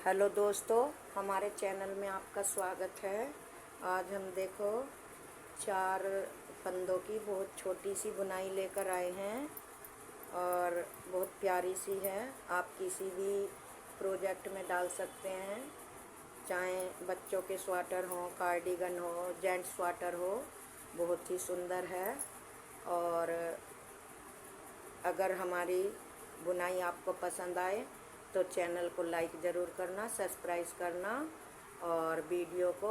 Hello दोस्तों, हमारे channel में आपका स्वागत है। आज हम देखो 4 फंदों की बहुत छोटी सी बुनाई लेकर आए हैं और बहुत प्यारी सी है। आप किसी भी प्रोजेक्ट में डाल सकते हैं, चाहे बच्चों के स्वेटर हो, कार्डिगन हो, जेंट्स स्वेटर हो। बहुत ही सुंदर है। और अगर हमारी बुनाई आपको पसंद आए तो चैनल को लाइक ज़रूर करना, सब्सक्राइब करना और वीडियो को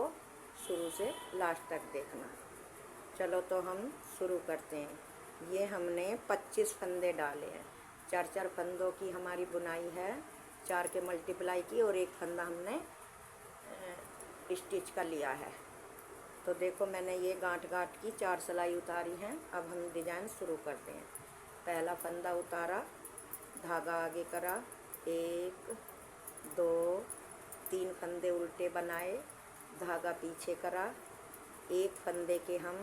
शुरू से लास्ट तक देखना। चलो तो हम शुरू करते हैं। ये हमने 25 फंदे डाले हैं। 4 फंदों की हमारी बुनाई है, 4 के मल्टीप्लाई की और एक फंदा हमने स्टिच का लिया है। तो देखो मैंने ये गांठ गांठ की 4 सिलाई उतारी हैं। अब हम डिजाइन शुरू करते हैं। पहला फंदा उतारा, धागा आगे करा, 1 2 3 फंदे उल्टे बनाए, धागा पीछे करा, एक फंदे के हम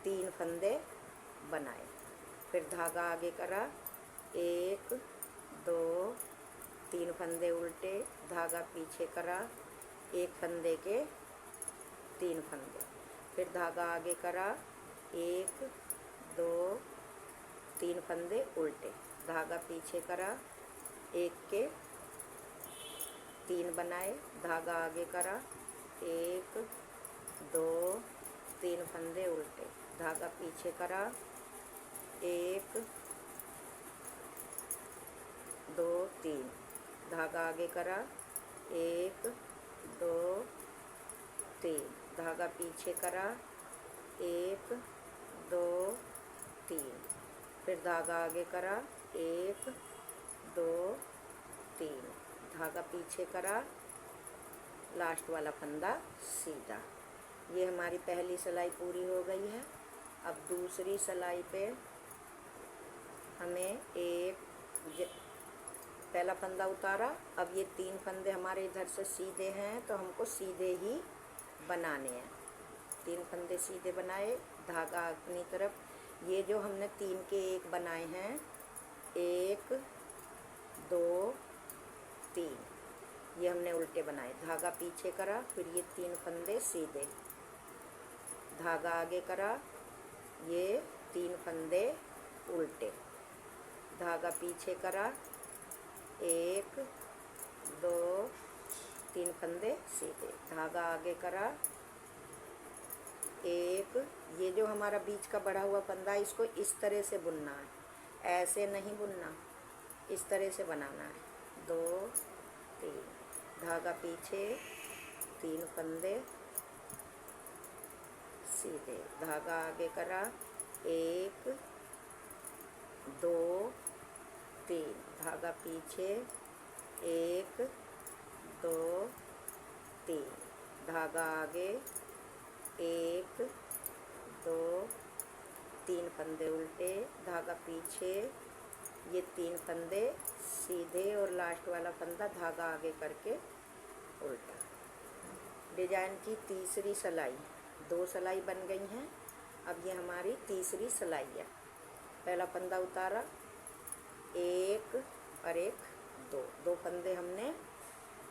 3 फंदे बनाए, फिर धागा आगे करा, 1 2 3 फंदे उल्टे, धागा पीछे करा, एक फंदे के 3 फंदे, फिर धागा आगे करा, 1 2 3 फंदे उल्टे, धागा पीछे करा, एक के 3 बनाए, धागा आगे करा, 1 2 3 फंदे उल्टे, धागा पीछे करा, 1 2 3, धागा आगे करा, 1 2 3, धागा पीछे करा, 1 2 3, फिर धागा आगे करा, 1 2 3, धागा पीछे करा, लास्ट वाला फंदा सीधा। ये हमारी पहली सिलाई पूरी हो गई है। अब दूसरी सिलाई पे हमें पहला फंदा उतारा। अब ये 3 फंदे हमारे इधर से सीधे हैं तो हमको सीधे ही बनाने हैं। 3 फंदे सीधे बनाए, धागा अपनी तरफ। ये जो हमने 3 के 1 बनाए हैं, 1 2 3, ये हमने उल्टे बनाए, धागा पीछे करा, फिर ये 3 फंदे सीधे, धागा आगे करा, ये 3 फंदे उल्टे, धागा पीछे करा, 1 2 3 फंदे सीधे, धागा आगे करा, 1, ये जो हमारा बीच का बढ़ा हुआ फंदा है इसको इस तरह से बुनना है, ऐसे नहीं बुनना, इस तरह से बनाना है। 2 3, धागा पीछे, 3 फंदे सीधे, धागा आगे करा, 1 2 3, धागा पीछे, 1 2 3, धागा आगे, 1 2 3 फंदे उल्टे, धागा पीछे, ये 3 फंदे सीधे और लास्ट वाला फंदा धागा आगे करके उल्टा। डिजाइन की तीसरी सिलाई, 2 सिलाई बन गई हैं। अब ये हमारी तीसरी सिलाई है। पहला फंदा उतारा, 1 और 1 2 फंदे हमने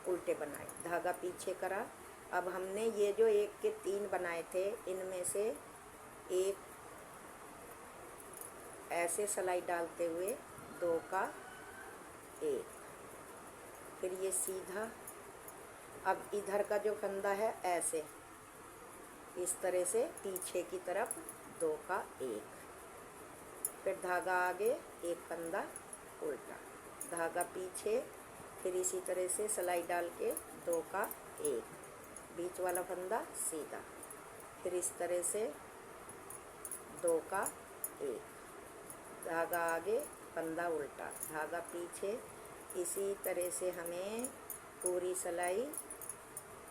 उल्टे बनाए, धागा पीछे करा। अब हमने ये जो 1 के 3 बनाए थे इनमें से एक ऐसे सिलाई डालते हुए 2 का 1, फिर ये सीधा। अब इधर का जो फंदा है ऐसे इस तरह से पीछे की तरफ 2 का 1, फिर धागा आगे, एक फंदा उल्टा, धागा पीछे, फिर इसी तरह से सिलाई डाल के 2 का 1, बीच वाला फंदा सीधा, फिर इस तरह से 2 का 1, धागा आगे, फंदा उल्टा, धागा पीछे। इसी तरह से हमें पूरी सिलाई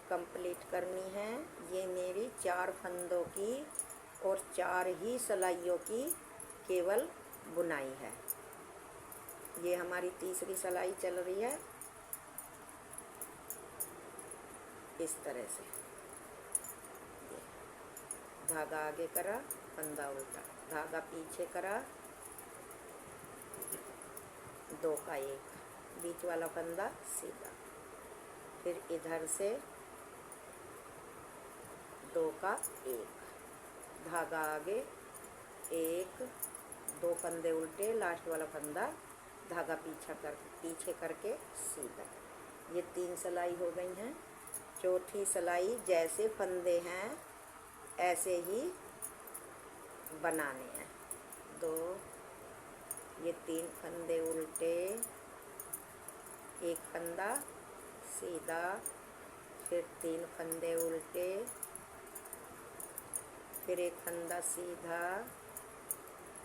कंप्लीट करनी है। ये मेरी 4 फंदों की और 4 ही सिलाइयों की केवल बुनाई है। ये हमारी तीसरी सिलाई चल रही है इस तरह से। धागा आगे करा, फंदा उल्टा, धागा पीछे करा, 2 का 1, बीच वाला फंदा सीधा, फिर इधर से 2 का 1, धागा आगे, 1 2 फंदे उल्टे, लास्ट वाला फंदा धागा पीछे करके सीधा। ये 3 सिलाई हो गई हैं। चौथी सिलाई जैसे फंदे हैं ऐसे ही बनाने हैं। 2 ये 3 फंदे उल्टे, 1 फंदा सीधा, फिर 3 फंदे उल्टे, फिर 1 फंदा सीधा,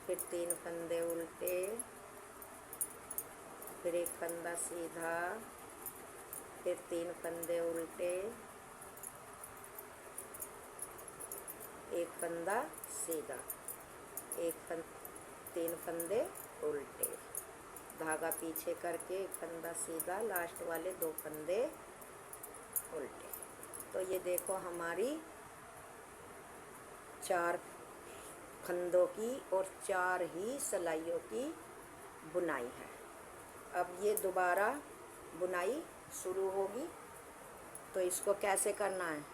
फिर 3 फंदे उल्टे, फिर 1 फंदा सीधा, फिर 3 फंदे उल्टे, 1 फंदा सीधा, 3 फंदे उल्टे, धागा पीछे करके 1 फंदा सीधा, लास्ट वाले 2 फंदे उल्टे। तो ये देखो हमारी 4 फंदों की और 4 ही सिलाइयों की बुनाई है। अब ये दोबारा बुनाई शुरू होगी। तो इसको कैसे करना है,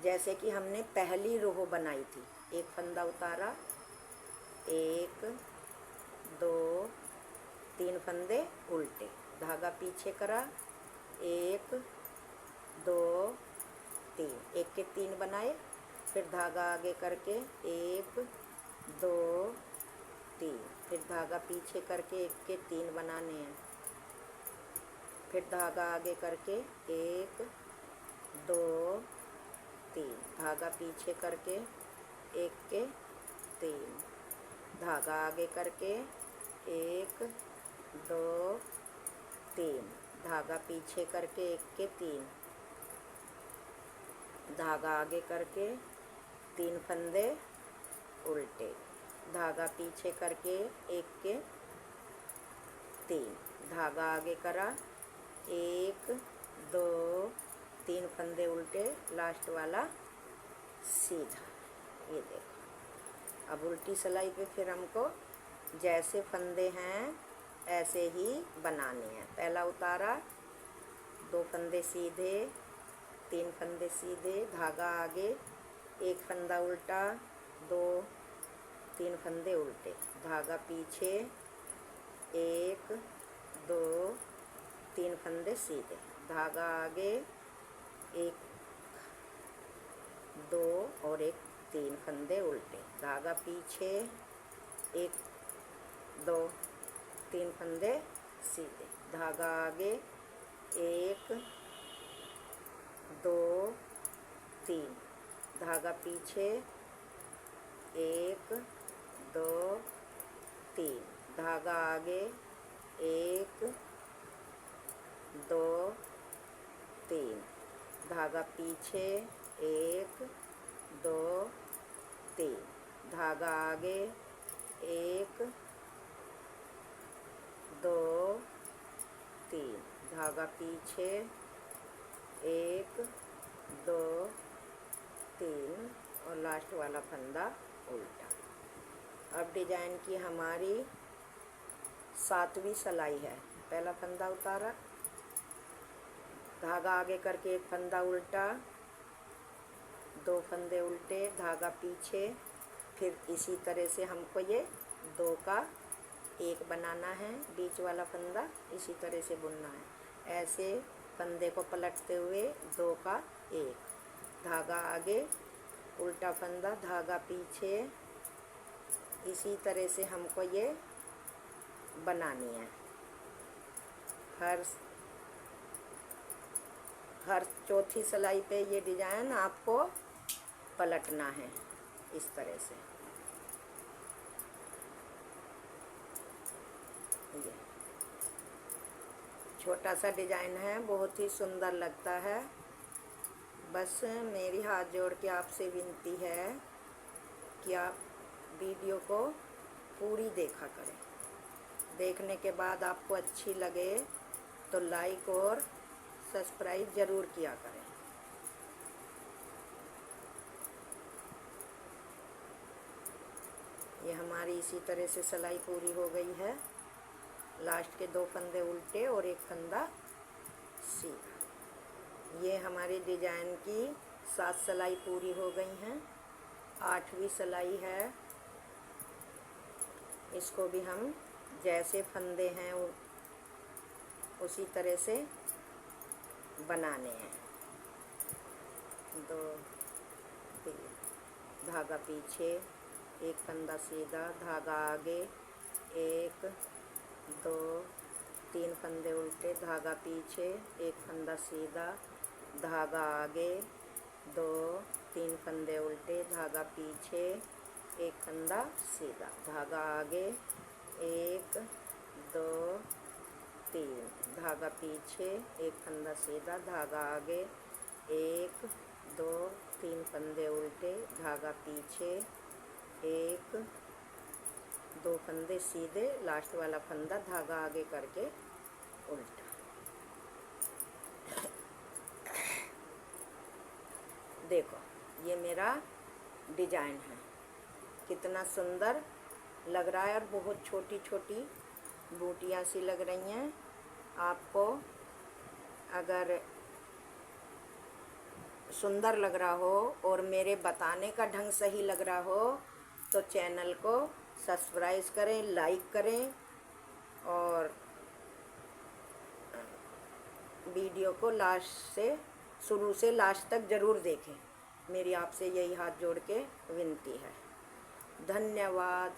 जैसे कि हमने पहली रो बनाई थी। 1 फंदा उतारा, 1 2 3 फंदे उल्टे, धागा पीछे करा, 1 2 3, 1 के 3 बनाए, फिर धागा आगे करके 1 2 3, फिर धागा पीछे करके 1 के 3 बनाने हैं, फिर धागा आगे करके 1 2 3, धागा पीछे करके 1 के 3, धागा आगे करके 1 2 3, धागा पीछे करके 1 के 3, धागा आगे करके 3 फंदे उल्टे, धागा पीछे करके 1 के 3, धागा आगे करा, 1 2 3 फंदे उल्टे, लास्ट वाला सीधा। ये देखो अब उल्टी सिलाई पे फिर हमको जैसे फंदे हैं ऐसे ही बनाने हैं। पहला उतारा, 2 फंदे सीधे, 3 फंदे सीधे, धागा आगे, 1 फंदा उल्टा, 2 3 फंदे उल्टे, धागा पीछे, 1 2 3 फंदे सीधे, धागा आगे, 1 2 और 1 3 फंदे उल्टे, धागा पीछे, 1 2 3 फंदे सीधे, धागा आगे, 1 2 3, धागा पीछे, 1 2 3, धागा आगे, 1 2 3, धागा पीछे, 1 2 3, धागा आगे, 1 2 3, धागा पीछे, 1 2 3 और लास्ट वाला फंदा उल्टा। अब डिजाइन की हमारी 7वीं सिलाई है। पहला फंदा उतारा, धागा आगे करके 1 फंदा उल्टा, 2 फंदे उल्टे, धागा पीछे, फिर इसी तरह से हमको ये 2 का 1 बनाना है। बीच वाला फंदा इसी तरह से बुनना है। ऐसे फंदे को पलटते हुए 2 का 1, धागा आगे, उल्टा फंदा, धागा पीछे, इसी तरह से हमको ये बनानी है। हर चौथी सिलाई पे ये डिजाइन आपको पलटना है इस तरह से। ये छोटा सा डिजाइन है, बहुत ही सुंदर लगता है। बस मेरी हाथ जोड़ के आपसे विनती है कि आप वीडियो को पूरी देखा करें। देखने के बाद आपको अच्छी लगे तो लाइक और सब्सक्राइब ज़रूर किया करें। ये हमारी इसी तरह से सिलाई पूरी हो गई है। लास्ट के 2 फंदे उल्टे और 1 फंदा सीधा। ये हमारी डिजाइन की 7 सिलाई पूरी हो गई हैं। 8वीं सिलाई है। इसको भी हम जैसे फंदे हैं उसी तरह से बनाने हैं। 2 3 धागा पीछे, एक फंदा सीधा, धागा आगे, 1 2 3 फंदे उल्टे, धागा पीछे, एक फंदा सीधा, धागा आगे, 2 3 फंदे उल्टे, धागा पीछे, एक फंदा सीधा, धागा आगे, 1 2 3, धागा पीछे, एक फंदा सीधा, धागा आगे, 1 2 3 फंदे उल्टे, धागा पीछे, 1 2 फंदे सीधे, लास्ट वाला फंदा धागा आगे करके उल्टा। देखो ये मेरा डिजाइन है, कितना सुंदर लग रहा है और बहुत छोटी छोटी बूटियाँ सी लग रही हैं। आपको अगर सुंदर लग रहा हो और मेरे बताने का ढंग सही लग रहा हो तो चैनल को सब्सक्राइब करें, लाइक करें और वीडियो को शुरू से लास्ट तक ज़रूर देखें। मेरी आपसे यही हाथ जोड़ के विनती है। धन्यवाद।